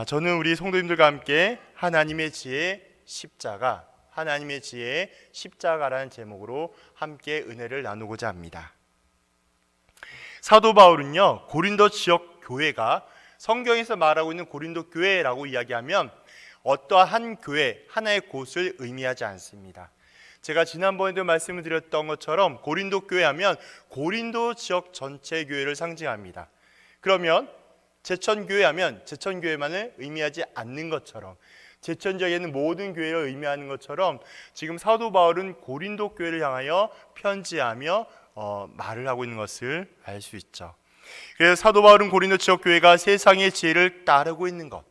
저는 우리 성도님들과 함께 하나님의 지혜 십자가라는 제목으로 함께 은혜를 나누고자 합니다. 사도 바울은요, 고린도 지역 교회가 성경에서 말하고 있는 고린도 교회라고 이야기하면 어떠한 교회, 하나의 곳을 의미하지 않습니다. 제가 지난번에도 말씀을 드렸던 것처럼 고린도 교회 하면 고린도 지역 전체 교회를 상징합니다. 그러면 제천교회 하면 제천교회만을 의미하지 않는 것처럼, 제천 지역에 있는 모든 교회를 의미하는 것처럼 지금 사도 바울은 고린도 교회를 향하여 편지하며 말을 하고 있는 것을 알 수 있죠. 그래서 사도 바울은 고린도 지역 교회가 세상의 지혜를 따르고 있는 것,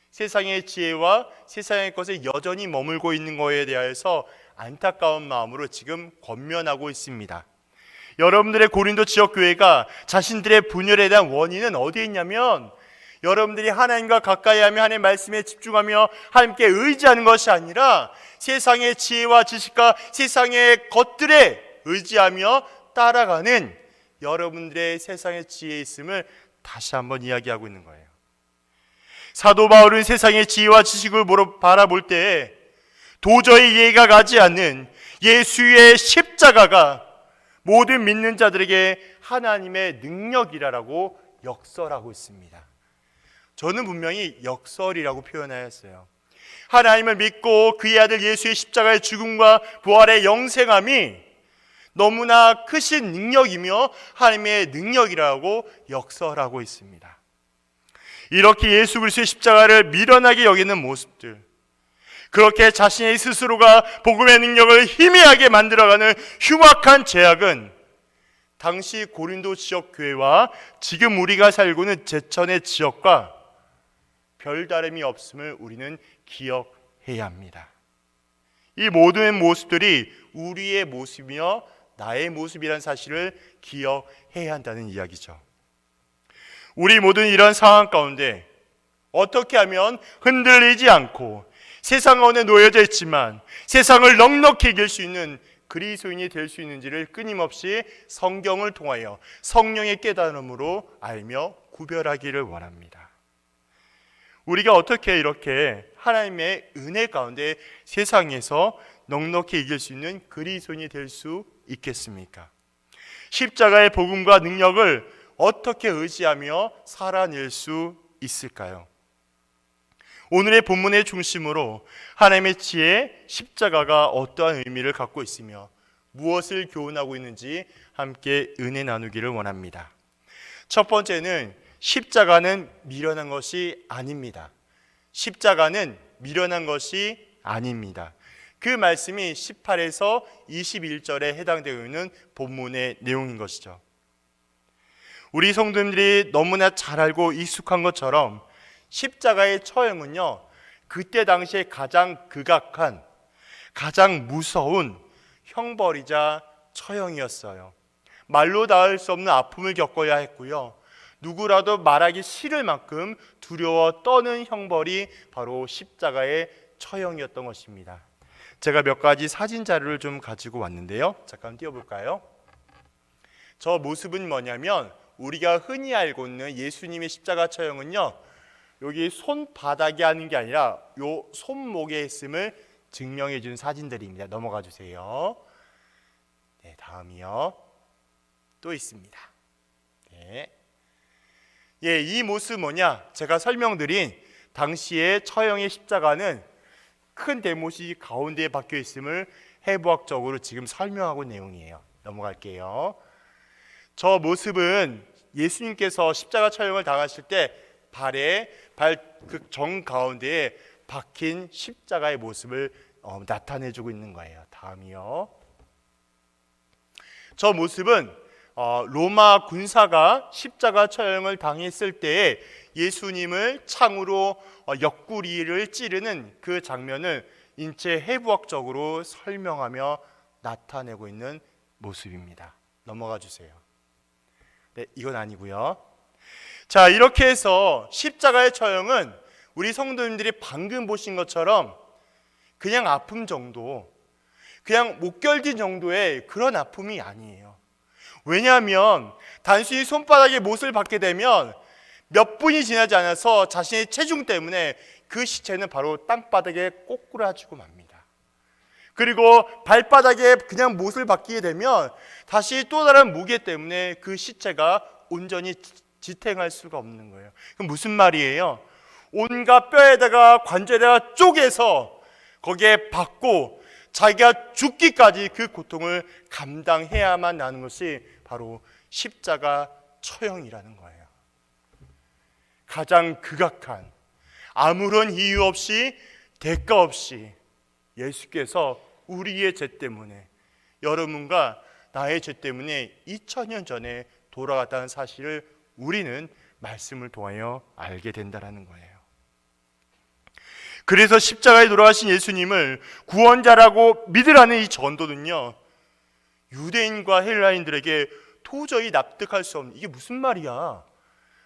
세상의 지혜와 세상의 것에 여전히 머물고 있는 것에 대하여서 안타까운 마음으로 지금 권면하고 있습니다. 여러분들의 고린도 지역 교회가 자신들의 분열에 대한 원인은 어디에 있냐면, 여러분들이 하나님과 가까이 하며 하나님의 말씀에 집중하며 하나님께 의지하는 것이 아니라 세상의 지혜와 지식과 세상의 것들에 의지하며 따라가는 여러분들의 세상의 지혜에 있음을 다시 한번 이야기하고 있는 거예요. 사도 바울은 세상의 지혜와 지식을 바라볼 때 도저히 이해가 가지 않는 예수의 십자가가 모든 믿는 자들에게 하나님의 능력이라고 역설하고 있습니다. 저는 분명히 역설이라고 표현하였어요. 하나님을 믿고 그의 아들 예수의 십자가의 죽음과 부활의 영생함이 너무나 크신 능력이며 하나님의 능력이라고 역설하고 있습니다. 이렇게 예수 그리스도의 십자가를 미련하게 여기는 모습들, 그렇게 자신의 스스로가 복음의 능력을 희미하게 만들어가는 흉악한 죄악은 당시 고린도 지역 교회와 지금 우리가 살고 있는 제천의 지역과 별다름이 없음을 우리는 기억해야 합니다. 이 모든 모습들이 우리의 모습이며 나의 모습이라는 사실을 기억해야 한다는 이야기죠. 우리 모두는 이런 상황 가운데 어떻게 하면 흔들리지 않고 세상 가운데 놓여져 있지만 세상을 넉넉히 이길 수 있는 그리스도인이 될 수 있는지를 끊임없이 성경을 통하여 성령의 깨달음으로 알며 구별하기를 원합니다. 우리가 어떻게 이렇게 하나님의 은혜 가운데 세상에서 넉넉히 이길 수 있는 그리스도인이 될 수 있겠습니까? 십자가의 복음과 능력을 어떻게 의지하며 살아낼 수 있을까요? 오늘의 본문의 중심으로 하나님의 지혜, 십자가가 어떠한 의미를 갖고 있으며 무엇을 교훈하고 있는지 함께 은혜 나누기를 원합니다. 첫 번째는 십자가는 미련한 것이 아닙니다. 십자가는 미련한 것이 아닙니다. 그 말씀이 18에서 21절에 해당되고 있는 본문의 내용인 것이죠. 우리 성도님들이 너무나 잘 알고 익숙한 것처럼 십자가의 처형은요, 그때 당시에 가장 극악한, 가장 무서운 형벌이자 처형이었어요. 말로 닿을 수 없는 아픔을 겪어야 했고요, 누구라도 말하기 싫을 만큼 두려워 떠는 형벌이 바로 십자가의 처형이었던 것입니다. 제가 몇 가지 사진 자료를 좀 가지고 왔는데요, 잠깐 띄워볼까요? 저 모습은 뭐냐면, 우리가 흔히 알고 있는 예수님의 십자가 처형은요, 여기 손바닥에 하는 게 아니라 요 손목에 있음을 증명해 준 사진들입니다. 넘어가 주세요. 네, 다음이요. 또 있습니다. 네. 이 모습 뭐냐? 제가 설명드린 당시의 처형의 십자가는 큰 대못이 가운데에 박혀 있음을 해부학적으로 지금 설명하고 있는 내용이에요. 넘어갈게요. 저 모습은 예수님께서 십자가 처형을 당하실 때 발에 그 정 가운데에 박힌 십자가의 모습을 나타내주고 있는 거예요. 다음이요. 저 모습은 로마 군사가 십자가 처형을 당했을 때에 예수님을 창으로 옆구리를 찌르는 그 장면을 인체 해부학적으로 설명하며 나타내고 있는 모습입니다. 넘어가 주세요. 네, 이건 아니고요. 자, 이렇게 해서 십자가의 처형은 우리 성도님들이 방금 보신 것처럼 그냥 아픔 정도, 그냥 못 견딘 정도의 그런 아픔이 아니에요. 왜냐하면 단순히 손바닥에 못을 받게 되면 몇 분이 지나지 않아서 자신의 체중 때문에 그 시체는 바로 땅바닥에 꼬꾸라지고 맙니다. 그리고 발바닥에 그냥 못을 박히게 되면 다시 또 다른 무게 때문에 그 시체가 온전히 지탱할 수가 없는 거예요. 그럼 무슨 말이에요? 온갖 뼈에다가 관절에다가 쪼개서 거기에 박고 자기가 죽기까지 그 고통을 감당해야만 나는 것이 바로 십자가 처형이라는 거예요. 가장 극악한, 아무런 이유 없이 대가 없이 예수께서 우리의 죄 때문에, 여러분과 나의 죄 때문에 2000년 전에 돌아갔다는 사실을 우리는 말씀을 통하여 알게 된다는 거예요. 그래서 십자가에 돌아가신 예수님을 구원자라고 믿으라는 이 전도는요, 유대인과 헬라인들에게 도저히 납득할 수 없는, 이게 무슨 말이야?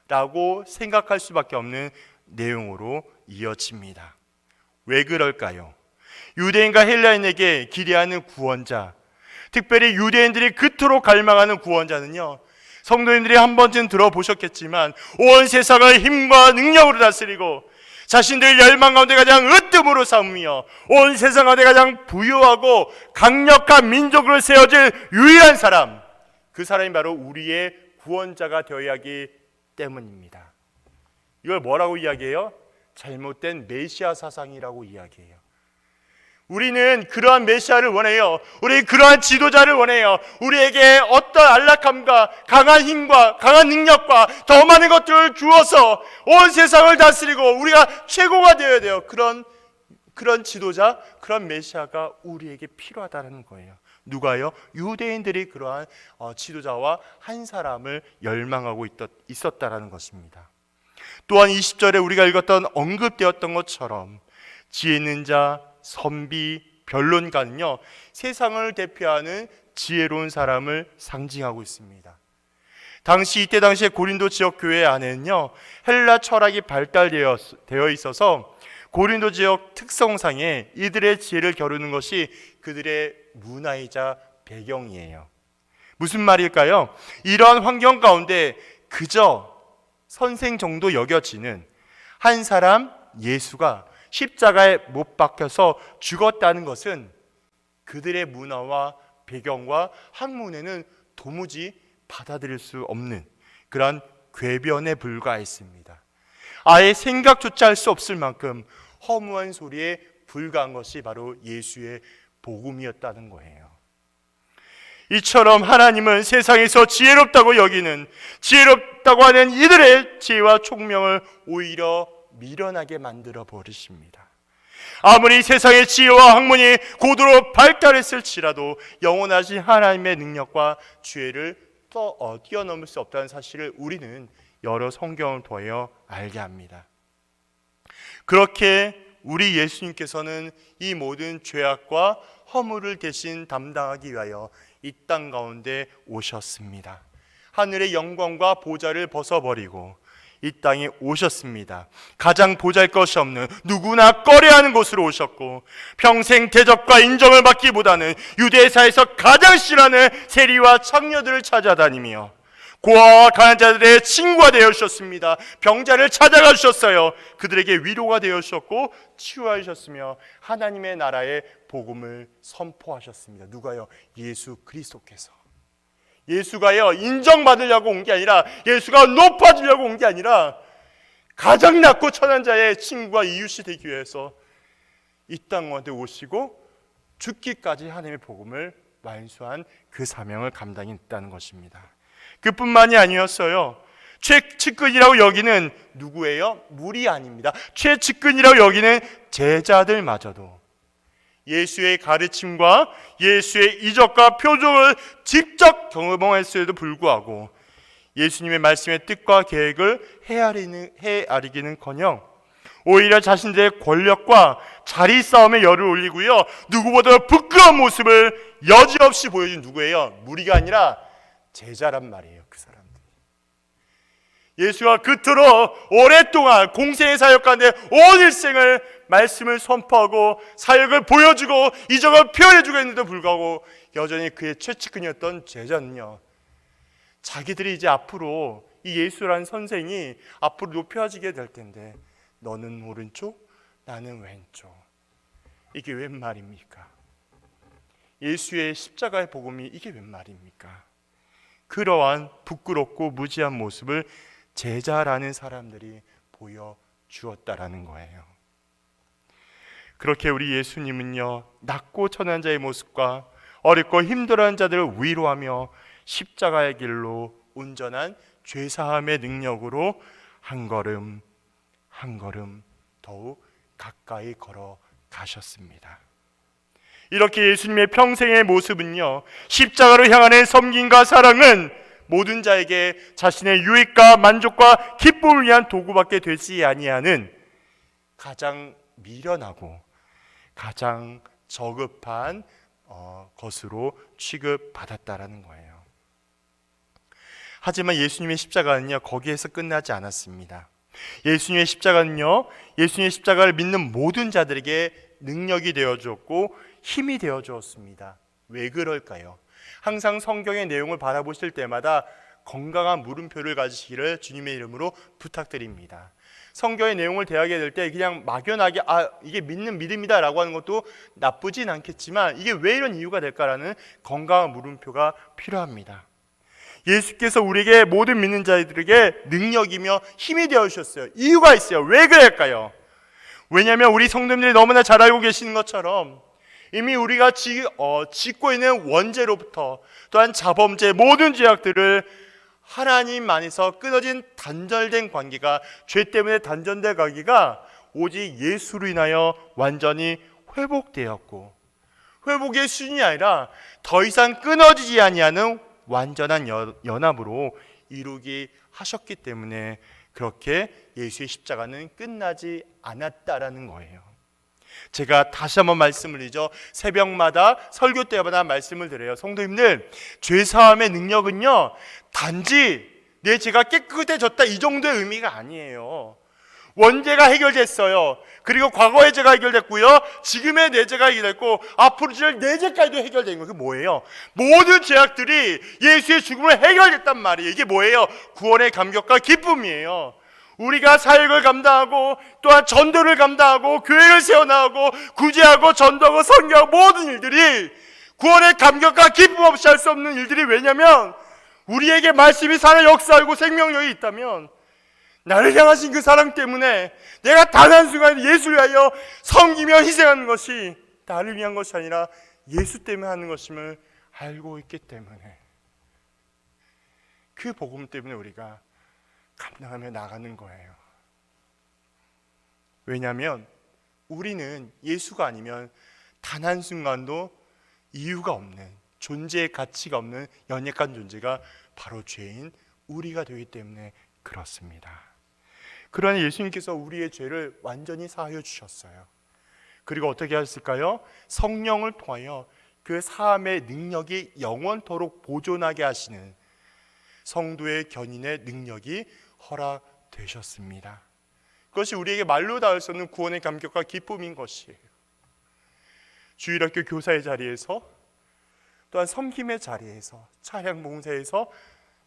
라고 생각할 수밖에 없는 내용으로 이어집니다. 왜 그럴까요? 유대인과 헬라인에게 기대하는 구원자, 특별히 유대인들이 그토록 갈망하는 구원자는요, 성도님들이 한 번쯤 들어보셨겠지만 온 세상을 힘과 능력으로 다스리고 자신들 열망 가운데 가장 으뜸으로 삼으며 온 세상 가운데 가장 부유하고 강력한 민족으로 세워질 유일한 사람, 그 사람이 바로 우리의 구원자가 되어야 하기 때문입니다. 이걸 뭐라고 이야기해요? 잘못된 메시아 사상이라고 이야기해요. 우리는 그러한 메시아를 원해요. 우리 그러한 지도자를 원해요. 우리에게 어떤 안락함과 강한 힘과 강한 능력과 더 많은 것들을 주어서 온 세상을 다스리고 우리가 최고가 되어야 돼요. 그런 지도자, 그런 메시아가 우리에게 필요하다는 거예요. 누가요? 유대인들이 그러한 지도자와 한 사람을 열망하고 있었다라는 것입니다. 또한 20절에 우리가 읽었던 언급되었던 것처럼 지혜 있는 자, 선비, 변론가는요, 세상을 대표하는 지혜로운 사람을 상징하고 있습니다. 이때 당시에 고린도 지역 교회 안에는요, 헬라 철학이 발달되어 있어서 고린도 지역 특성상에 이들의 지혜를 겨루는 것이 그들의 문화이자 배경이에요. 무슨 말일까요? 이러한 환경 가운데 그저 선생 정도 여겨지는 한 사람 예수가 십자가에 못 박혀서 죽었다는 것은 그들의 문화와 배경과 학문에는 도무지 받아들일 수 없는 그러한 궤변에 불과했습니다. 아예 생각조차 할 수 없을 만큼 허무한 소리에 불과한 것이 바로 예수의 복음이었다는 거예요. 이처럼 하나님은 세상에서 지혜롭다고 하는 이들의 지혜와 총명을 오히려 미련하게 만들어 버리십니다. 아무리 세상의 지혜와 학문이 고도로 발달했을지라도 영원하신 하나님의 능력과 지혜를 뛰어넘을 수 없다는 사실을 우리는 여러 성경을 통하여 알게 합니다. 그렇게 우리 예수님께서는 이 모든 죄악과 허물을 대신 담당하기 위하여 이 땅 가운데 오셨습니다. 하늘의 영광과 보좌를 벗어버리고 이 땅에 오셨습니다. 가장 보잘것이 없는 누구나 꺼려하는 곳으로 오셨고 평생 대접과 인정을 받기보다는 유대사에서 가장 싫어하는 세리와 창녀들을 찾아다니며 고아와 가난한 자들의 친구가 되어 주셨습니다. 병자를 찾아가 주셨어요. 그들에게 위로가 되어 주셨고 치유하여 주셨으며 하나님의 나라의 복음을 선포하셨습니다. 누가요? 예수 그리스도께서. 예수가요, 인정받으려고 온 게 아니라, 예수가 높아지려고 온 게 아니라 가장 낮고 천한 자의 친구와 이웃이 되기 위해서 이 땅 가운데 오시고 죽기까지 하나님의 복음을 완수한 그 사명을 감당했다는 것입니다. 그뿐만이 아니었어요. 최측근이라고 여기는 누구예요? 물이 아닙니다. 최측근이라고 여기는 제자들마저도 예수의 가르침과 예수의 이적과 표적을 직접 경험했음에도 불구하고 예수님의 말씀의 뜻과 계획을 헤아리기는커녕 오히려 자신들의 권력과 자리 싸움에 열을 올리고요, 누구보다 부끄러운 모습을 여지없이 보여준 누구예요? 무리가 아니라 제자란 말이에요. 그 사람들. 예수가 그토록 오랫동안 공생의 사역 가운데 온 일생을 말씀을 선포하고 사역을 보여주고 이적을 표현해주고 했는데도 불구하고 여전히 그의 최측근이었던 제자는요, 자기들이 이제 앞으로 이 예수라는 선생이 앞으로 높여지게 될 텐데 너는 오른쪽, 나는 왼쪽. 이게 웬 말입니까? 예수의 십자가의 복음이 이게 웬 말입니까? 그러한 부끄럽고 무지한 모습을 제자라는 사람들이 보여주었다라는 거예요. 그렇게 우리 예수님은요, 낮고 천한 자의 모습과 어렵고 힘들어하는 자들을 위로하며 십자가의 길로 온전한 죄사함의 능력으로 한 걸음 한 걸음 더욱 가까이 걸어 가셨습니다. 이렇게 예수님의 평생의 모습은요, 십자가로 향하는 섬김과 사랑은 모든 자에게 자신의 유익과 만족과 기쁨을 위한 도구밖에 되지 아니하는 가장 미련하고 가장 저급한 것으로 취급받았다라는 거예요. 하지만 예수님의 십자가는요, 거기에서 끝나지 않았습니다. 예수님의 십자가를 믿는 모든 자들에게 능력이 되어 주었고 힘이 되어 주었습니다. 왜 그럴까요? 항상 성경의 내용을 바라보실 때마다 건강한 물음표를 가지시기를 주님의 이름으로 부탁드립니다. 성경의 내용을 대하게 될 때 그냥 막연하게 이게 믿는 믿음이다 라고 하는 것도 나쁘진 않겠지만 이게 왜 이런 이유가 될까라는 건강한 물음표가 필요합니다. 예수께서 우리에게 모든 믿는 자들에게 능력이며 힘이 되어 주셨어요. 이유가 있어요. 왜 그럴까요? 왜냐하면 우리 성도님들이 너무나 잘 알고 계시는 것처럼 이미 우리가 짓고 있는 원죄로부터 또한 자범죄 모든 죄악들을 하나님 안에서 끊어진 단절된 관계가, 죄 때문에 단절된 관계가 오직 예수로 인하여 완전히 회복되었고, 회복의 수준이 아니라 더 이상 끊어지지 아니하는 완전한 연합으로 이루게 하셨기 때문에 그렇게 예수의 십자가는 끝나지 않았다라는 거예요. 제가 다시 한번 말씀을 드리죠. 새벽마다 설교 때마다 말씀을 드려요. 성도님들, 죄사함의 능력은요, 단지 내 죄가 깨끗해졌다 이 정도의 의미가 아니에요. 원죄가 해결됐어요. 그리고 과거의 죄가 해결됐고요, 지금의 내 죄가 해결됐고 앞으로 지을 내 죄까지도 해결된 거예요. 그게 뭐예요? 모든 죄악들이 예수의 죽음으로 해결됐단 말이에요. 이게 뭐예요? 구원의 감격과 기쁨이에요. 우리가 사역을 감당하고 또한 전도를 감당하고 교회를 세워나가고 구제하고 전도하고 선교하고 모든 일들이 구원의 감격과 기쁨 없이 할 수 없는 일들이, 왜냐하면 우리에게 말씀이 살아 역사하고 생명력이 있다면 나를 향하신 그 사랑 때문에 내가 단 한순간 예수를 위하여 섬기며 희생하는 것이 나를 위한 것이 아니라 예수 때문에 하는 것임을 알고 있기 때문에, 그 복음 때문에 우리가 감당하며 나가는 거예요. 왜냐하면 우리는 예수가 아니면 단 한순간도 이유가 없는, 존재의 가치가 없는 연약한 존재가 바로 죄인 우리가 되기 때문에 그렇습니다. 그러나 예수님께서 우리의 죄를 완전히 사하여 주셨어요. 그리고 어떻게 하셨을까요? 성령을 통하여 그 사함의 능력이 영원토록 보존하게 하시는 성도의 견인의 능력이 허락되셨습니다. 그것이 우리에게 말로 닿을 수 없는 구원의 감격과 기쁨인 것이에요. 주일학교 교사의 자리에서, 또한 섬김의 자리에서, 찬양 봉사에서,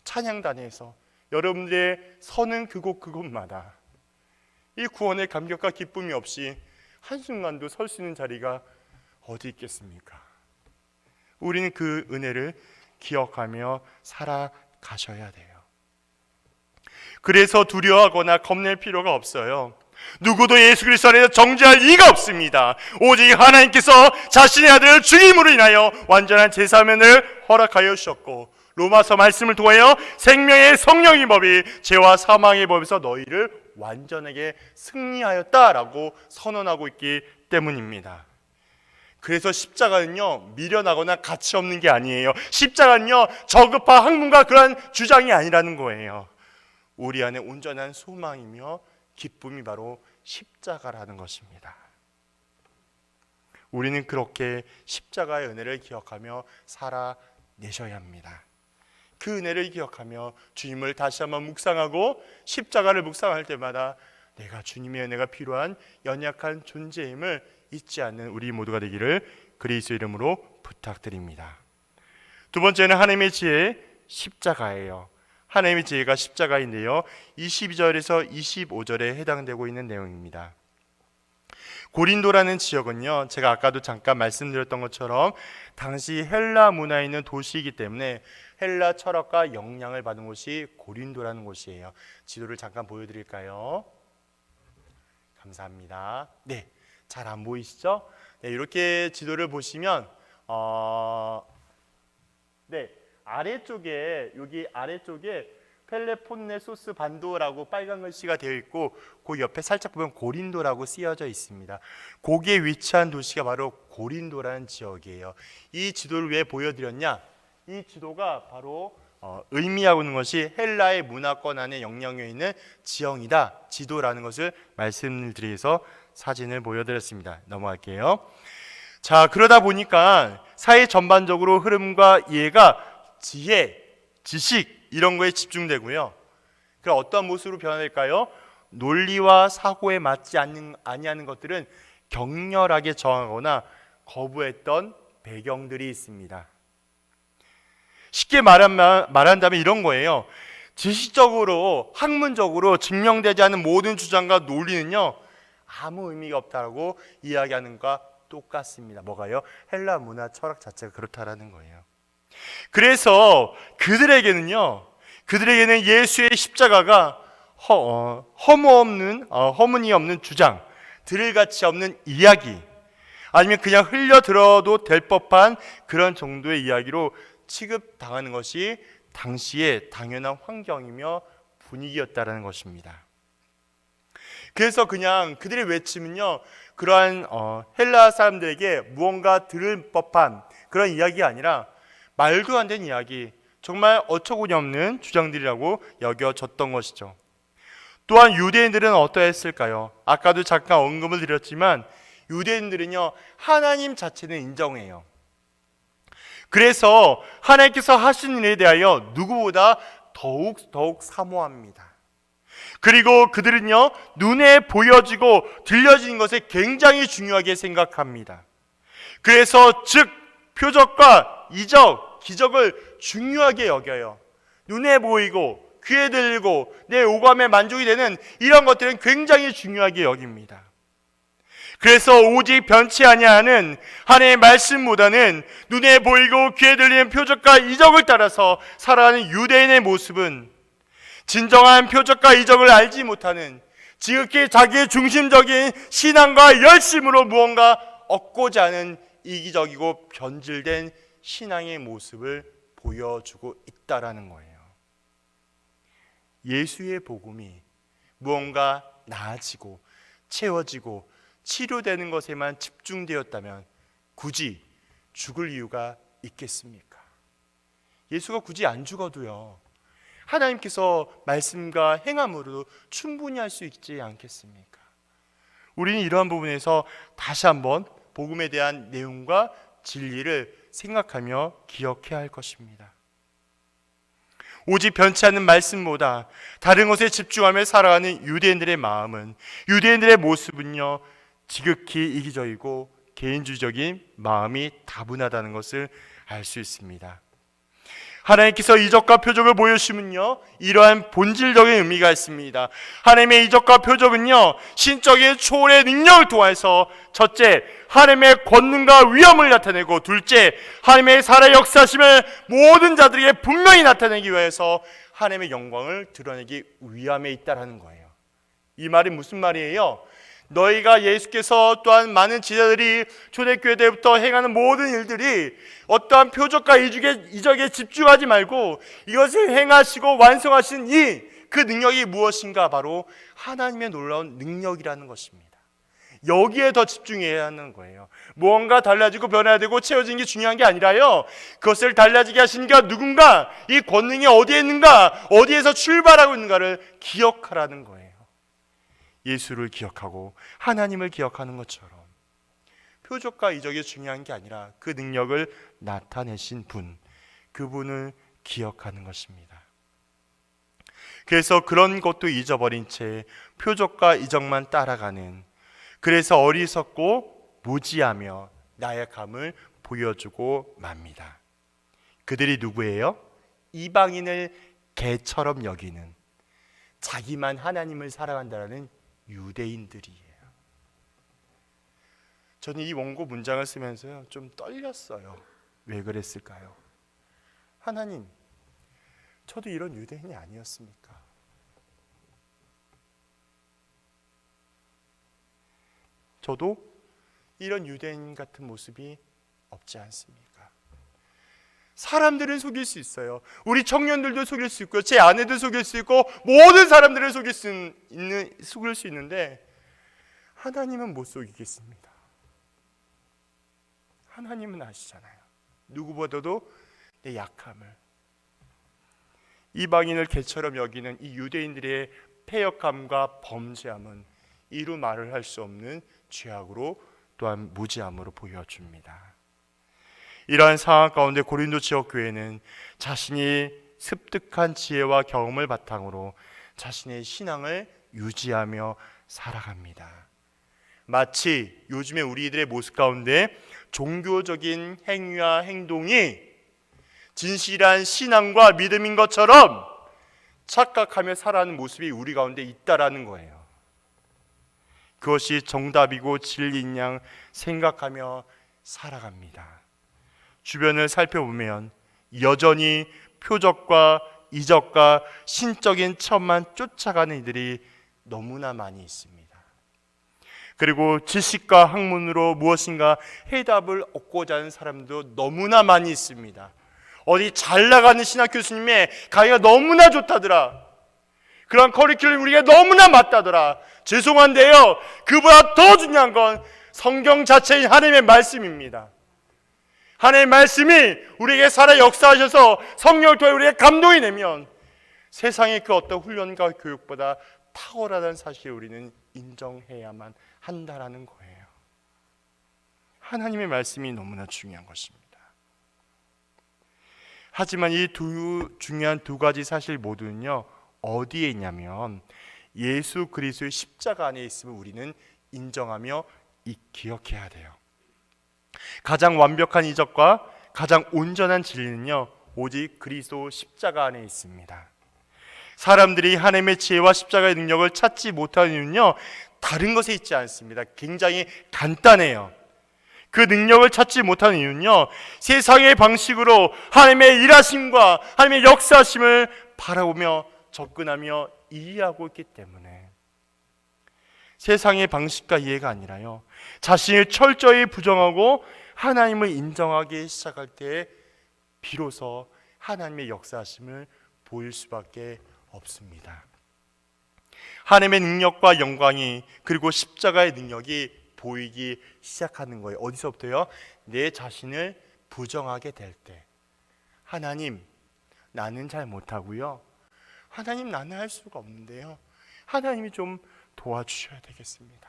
찬양단에서 여러분들의 서는 그곳마다 이 구원의 감격과 기쁨이 없이 한순간도 설 수 있는 자리가 어디 있겠습니까? 우리는 그 은혜를 기억하며 살아가셔야 돼요. 그래서 두려워하거나 겁낼 필요가 없어요. 누구도 예수 그리스도 안에서 정죄할 이가 없습니다. 오직 하나님께서 자신의 아들을 죽임으로 인하여 완전한 제사면을 허락하여 주셨고, 로마서 말씀을 통하여 생명의 성령의 법이 죄와 사망의 법에서 너희를 완전하게 승리하였다라고 선언하고 있기 때문입니다. 그래서 십자가는요, 미련하거나 가치 없는 게 아니에요. 십자가는요, 저급한 학문과 그러한 주장이 아니라는 거예요. 우리 안에 온전한 소망이며 기쁨이 바로 십자가라는 것입니다. 우리는 그렇게 십자가의 은혜를 기억하며 살아내셔야 합니다. 그 은혜를 기억하며 주님을 다시 한번 묵상하고 십자가를 묵상할 때마다 내가 주님의 은혜가 필요한 연약한 존재임을 잊지 않는 우리 모두가 되기를 그리스도 이름으로 부탁드립니다. 두 번째는 하나님의 지혜 십자가예요. 하나님의 지혜가 십자가인데요, 22절에서 25절에 해당되고 있는 내용입니다. 고린도라는 지역은요, 제가 아까도 잠깐 말씀드렸던 것처럼 당시 헬라 문화에 있는 도시이기 때문에 헬라 철학과 영향을 받은 곳이 고린도라는 곳이에요. 지도를 잠깐 보여드릴까요? 감사합니다. 네, 잘 안 보이시죠? 네, 이렇게 지도를 보시면 네, 아래쪽에, 여기 아래쪽에 펠레폰네소스 반도라고 빨간 글씨가 되어 있고, 그 옆에 살짝 보면 고린도라고 쓰여져 있습니다. 거기에 위치한 도시가 바로 고린도라는 지역이에요. 이 지도를 왜 보여드렸냐? 이 지도가 바로 의미하고 있는 것이 헬라의 문화권 안에 영향력 있는 지형이다, 지도라는 것을 말씀을 드려서 사진을 보여드렸습니다. 넘어갈게요. 자, 그러다 보니까 사회 전반적으로 흐름과 이해가 지혜, 지식 이런 거에 집중되고요. 그럼 어떤 모습으로 변화될까요? 논리와 사고에 맞지 아니하는 것들은 격렬하게 저항하거나 거부했던 배경들이 있습니다. 쉽게 말한다면 이런 거예요. 지식적으로, 학문적으로 증명되지 않은 모든 주장과 논리는요, 아무 의미가 없다라고 이야기하는 것과 똑같습니다. 뭐가요? 헬라 문화 철학 자체가 그렇다라는 거예요. 그래서 그들에게는 예수의 십자가가 허무니 없는 주장, 드릴같이 없는 이야기, 아니면 그냥 흘려 들어도 될 법한 그런 정도의 이야기로 취급당하는 것이 당시의 당연한 환경이며 분위기였다라는 것입니다. 그래서 그냥 그들의 외침은요, 그러한 헬라 사람들에게 무언가 들을 법한 그런 이야기가 아니라 말도 안 되는 이야기, 정말 어처구니 없는 주장들이라고 여겨졌던 것이죠. 또한 유대인들은 어떠했을까요? 아까도 잠깐 언급을 드렸지만 유대인들은요, 하나님 자체는 인정해요. 그래서 하나님께서 하신 일에 대하여 누구보다 더욱 사모합니다. 그리고 그들은요, 눈에 보여지고 들려지는 것을 굉장히 중요하게 생각합니다. 그래서 즉 표적과 이적, 기적을 중요하게 여겨요. 눈에 보이고 귀에 들리고 내 오감에 만족이 되는 이런 것들은 굉장히 중요하게 여깁니다. 그래서 오직 변치 아니하는 하나님의 말씀보다는 눈에 보이고 귀에 들리는 표적과 이적을 따라서 살아가는 유대인의 모습은 진정한 표적과 이적을 알지 못하는 지극히 자기의 중심적인 신앙과 열심으로 무언가 얻고자 하는 이기적이고 변질된 신앙의 모습을 보여주고 있다라는 거예요. 예수의 복음이 무언가 나아지고 채워지고 치료되는 것에만 집중되었다면 굳이 죽을 이유가 있겠습니까? 예수가 굳이 안 죽어도요, 하나님께서 말씀과 행함으로 충분히 할 수 있지 않겠습니까? 우리는 이러한 부분에서 다시 한번 복음에 대한 내용과 진리를 생각하며 기억해야 할 것입니다. 오직 변치 않는 말씀보다 다른 것에 집중하며 살아가는 유대인들의 마음은, 유대인들의 모습은요, 지극히 이기적이고 개인주의적인 마음이 다분하다는 것을 알 수 있습니다. 하나님께서 이적과 표적을 보여주시면요, 이러한 본질적인 의미가 있습니다. 하나님의 이적과 표적은요, 신적인 초월의 능력을 통해서 첫째, 하나님의 권능과 위엄을 나타내고, 둘째, 하나님의 살아 역사하심을 모든 자들에게 분명히 나타내기 위해서 하나님의 영광을 드러내기 위함에 있다라는 거예요. 이 말이 무슨 말이에요? 너희가 예수께서 또한 많은 지자들이 초대교회 때부터 행하는 모든 일들이 어떠한 표적과 이적에 집중하지 말고 이것을 행하시고 완성하신 그 능력이 무엇인가? 바로 하나님의 놀라운 능력이라는 것입니다. 여기에 더 집중해야 하는 거예요. 무언가 달라지고 변화되고 채워지는 게 중요한 게 아니라요, 그것을 달라지게 하신 이가 누군가, 이 권능이 어디에 있는가, 어디에서 출발하고 있는가를 기억하라는 거예요. 예수를 기억하고 하나님을 기억하는 것처럼 표적과 이적이 중요한 게 아니라 그 능력을 나타내신 분, 그분을 기억하는 것입니다. 그래서 그런 것도 잊어버린 채 표적과 이적만 따라가는, 그래서 어리석고 무지하며 나약함을 보여주고 맙니다. 그들이 누구예요? 이방인을 개처럼 여기는, 자기만 하나님을 사랑한다는 유대인들이에요. 저는 이 원고 문장을 쓰면서요, 좀 떨렸어요. 왜 그랬을까요? 하나님, 저도 이런 유대인이 아니었습니까? 저도 이런 유대인 같은 모습이 없지 않습니까? 사람들은 속일 수 있어요. 우리 청년들도 속일 수 있고, 제 아내도 속일 수 있고, 모든 사람들을 속일 수 있는데 하나님은 못 속이겠습니다. 하나님은 아시잖아요. 누구보다도 내 약함을. 이방인을 개처럼 여기는 이 유대인들의 패역함과 범죄함은 이루 말을 할 수 없는 죄악으로, 또한 무지함으로 보여줍니다. 이러한 상황 가운데 고린도 지역 교회는 자신이 습득한 지혜와 경험을 바탕으로 자신의 신앙을 유지하며 살아갑니다. 마치 요즘에 우리들의 모습 가운데 종교적인 행위와 행동이 진실한 신앙과 믿음인 것처럼 착각하며 살아가는 모습이 우리 가운데 있다라는 거예요. 그것이 정답이고 진리인 양 생각하며 살아갑니다. 주변을 살펴보면 여전히 표적과 이적과 신적인 체험만 쫓아가는 이들이 너무나 많이 있습니다. 그리고 지식과 학문으로 무엇인가 해답을 얻고자 하는 사람도 너무나 많이 있습니다. 어디 잘 나가는 신학 교수님의 강의가 너무나 좋다더라, 그런 커리큘럼 우리가 너무나 맞다더라. 죄송한데요, 그보다 더 중요한 건 성경 자체인 하나님의 말씀입니다. 하나님의 말씀이 우리에게 살아 역사하셔서 성령을 통해 우리에게 감동이 되면 세상의 그 어떤 훈련과 교육보다 탁월하다는 사실을 우리는 인정해야만 한다라는 거예요. 하나님의 말씀이 너무나 중요한 것입니다. 하지만 이 중요한 두 가지 사실 모두는요, 어디에 있냐면 예수 그리스도의 십자가 안에 있음을 우리는 인정하며 기억해야 돼요. 가장 완벽한 이적과 가장 온전한 진리는요, 오직 그리스도 십자가 안에 있습니다. 사람들이 하나님의 지혜와 십자가의 능력을 찾지 못하는 이유는요, 다른 것에 있지 않습니다. 굉장히 간단해요. 그 능력을 찾지 못하는 이유는요, 세상의 방식으로 하나님의 일하심과 하나님의 역사하심을 바라보며 접근하며 이해하고 있기 때문에, 세상의 방식과 이해가 아니라요, 자신을 철저히 부정하고 하나님을 인정하기 시작할 때 비로소 하나님의 역사하심을 보일 수밖에 없습니다. 하나님의 능력과 영광이, 그리고 십자가의 능력이 보이기 시작하는 거예요. 어디서부터요? 내 자신을 부정하게 될 때. 하나님, 나는 잘 못하고요, 하나님, 나는 할 수가 없는데요, 하나님이 좀 도와주셔야 되겠습니다.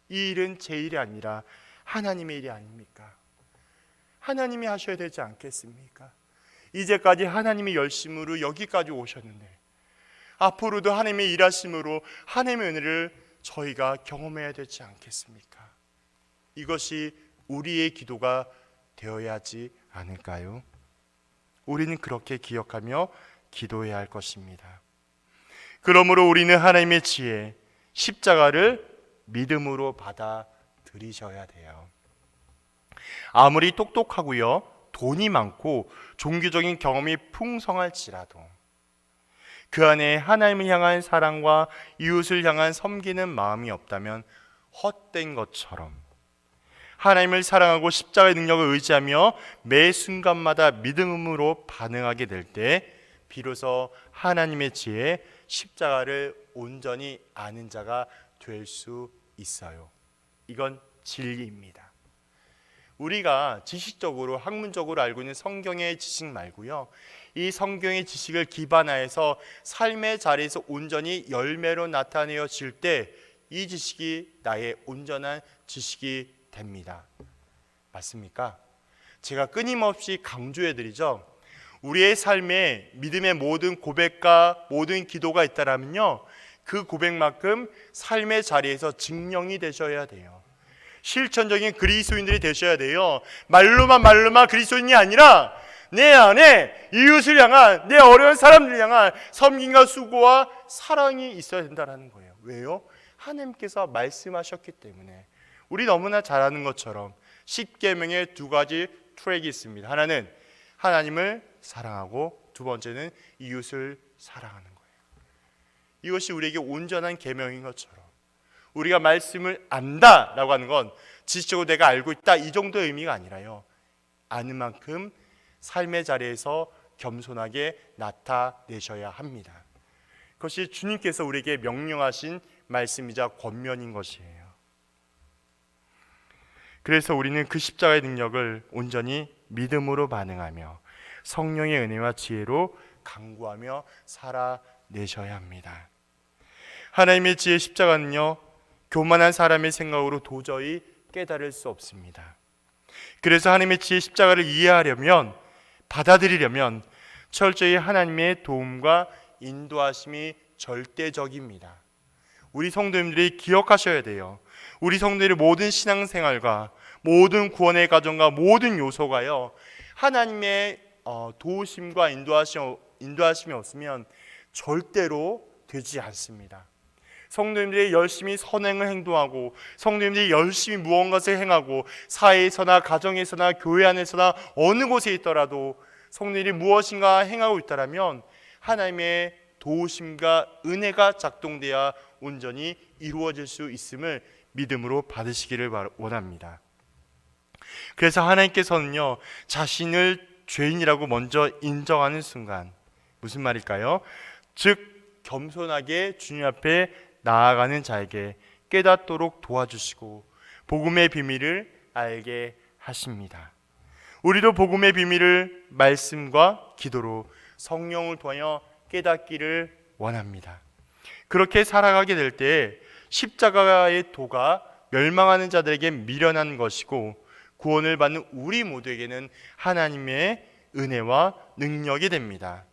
이 일은 제 일이 아니라 하나님의 일이 아닙니까? 하나님이 하셔야 되지 않겠습니까? 이제까지 하나님이 열심으로 여기까지 오셨는데 앞으로도 하나님의 일하심으로 하나님의 은혜를 저희가 경험해야 되지 않겠습니까? 이것이 우리의 기도가 되어야 하지 않을까요? 우리는 그렇게 기억하며 기도해야 할 것입니다. 그러므로 우리는 하나님의 지혜, 십자가를 믿음으로 받아들이셔야 돼요. 아무리 똑똑하고요, 돈이 많고 종교적인 경험이 풍성할지라도 그 안에 하나님을 향한 사랑과 이웃을 향한 섬기는 마음이 없다면 헛된 것처럼, 하나님을 사랑하고 십자가의 능력을 의지하며 매 순간마다 믿음으로 반응하게 될 때 비로소 하나님의 지혜, 십자가를 온전히 아는 자가 될 수 있어요. 이건 진리입니다. 우리가 지식적으로, 학문적으로 알고 있는 성경의 지식 말고요, 이 성경의 지식을 기반하여서 삶의 자리에서 온전히 열매로 나타내어질 때 이 지식이 나의 온전한 지식이 됩니다. 맞습니까? 제가 끊임없이 강조해드리죠. 우리의 삶에 믿음의 모든 고백과 모든 기도가 있다면요, 그 고백만큼 삶의 자리에서 증명이 되셔야 돼요. 실천적인 그리스도인들이 되셔야 돼요. 말로만 그리스도인이 아니라 내 안에 이웃을 향한, 내 어려운 사람들을 향한 섬김과 수고와 사랑이 있어야 된다는 거예요. 왜요? 하나님께서 말씀하셨기 때문에. 우리 너무나 잘 아는 것처럼 10계명의 두 가지 트랙이 있습니다. 하나는 하나님을 사랑하고, 두 번째는 이웃을 사랑하는 거예요. 이것이 우리에게 온전한 계명인 것처럼, 우리가 말씀을 안다라고 하는 건 지식적으로 내가 알고 있다 이 정도의 의미가 아니라요, 아는 만큼 삶의 자리에서 겸손하게 나타내셔야 합니다. 그것이 주님께서 우리에게 명령하신 말씀이자 권면인 것이에요. 그래서 우리는 그 십자가의 능력을 온전히 믿음으로 반응하며 성령의 은혜와 지혜로 강구하며 살아내셔야 합니다. 하나님의 지혜 십자가는요, 교만한 사람의 생각으로 도저히 깨달을 수 없습니다. 그래서 하나님의 지혜 십자가를 이해하려면, 받아들이려면 철저히 하나님의 도움과 인도하심이 절대적입니다. 우리 성도님들이 기억하셔야 돼요. 우리 성도들의 모든 신앙생활과 모든 구원의 과정과 모든 요소가요, 하나님의 도우심과 인도하심이 없으면 절대로 되지 않습니다. 성도님들이 열심히 선행을 행동하고, 성도님들이 열심히 무언가를 행하고, 사회에서나 가정에서나 교회 안에서나 어느 곳에 있더라도 성도님들이 무엇인가 행하고 있다면 하나님의 도우심과 은혜가 작동되어야 온전히 이루어질 수 있음을 믿음으로 받으시기를 원합니다. 그래서 하나님께서는요, 자신을 죄인이라고 먼저 인정하는 순간, 무슨 말일까요? 즉 겸손하게 주님 앞에 나아가는 자에게 깨닫도록 도와주시고 복음의 비밀을 알게 하십니다. 우리도 복음의 비밀을 말씀과 기도로 성령을 통하여 깨닫기를 원합니다. 그렇게 살아가게 될 때 십자가의 도가 멸망하는 자들에게 미련한 것이고, 구원을 받는 우리 모두에게는 하나님의 은혜와 능력이 됩니다.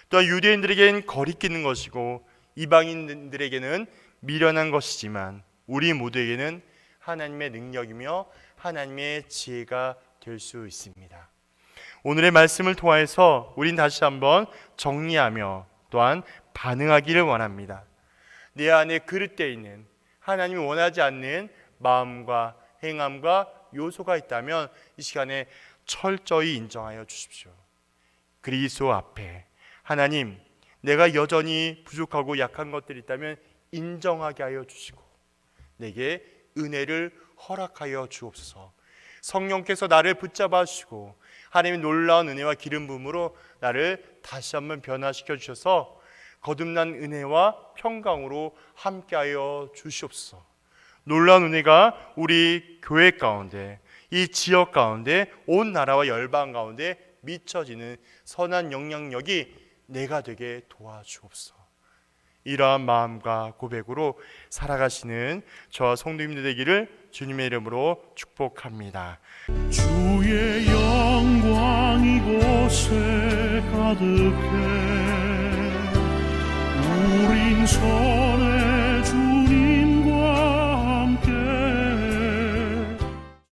또한 유대인들에게는 거리끼는 것이고 이방인들에게는 미련한 것이지만 우리 모두에게는 하나님의 능력이며 하나님의 지혜가 될 수 있습니다. 오늘의 말씀을 통해서 우린 다시 한번 정리하며 또한 반응하기를 원합니다. 내 안에 그릇되어 있는 하나님이 원하지 않는 마음과 행함과 요소가 있다면 이 시간에 철저히 인정하여 주십시오. 그리스도 앞에 하나님, 내가 여전히 부족하고 약한 것들이 있다면 인정하게 하여 주시고 내게 은혜를 허락하여 주옵소서. 성령께서 나를 붙잡아 주시고 하나님의 놀라운 은혜와 기름 부음으로 나를 다시 한번 변화시켜 주셔서 거듭난 은혜와 평강으로 함께하여 주시옵소서. 놀라운 은혜가 우리 교회 가운데, 이 지역 가운데, 온 나라와 열방 가운데 미쳐지는 선한 영향력이 내가 되게 도와주옵소서. 이러한 마음과 고백으로 살아가시는 저와 성도님들 되기를 주님의 이름으로 축복합니다. 주의 영광 이곳에 가득해 우린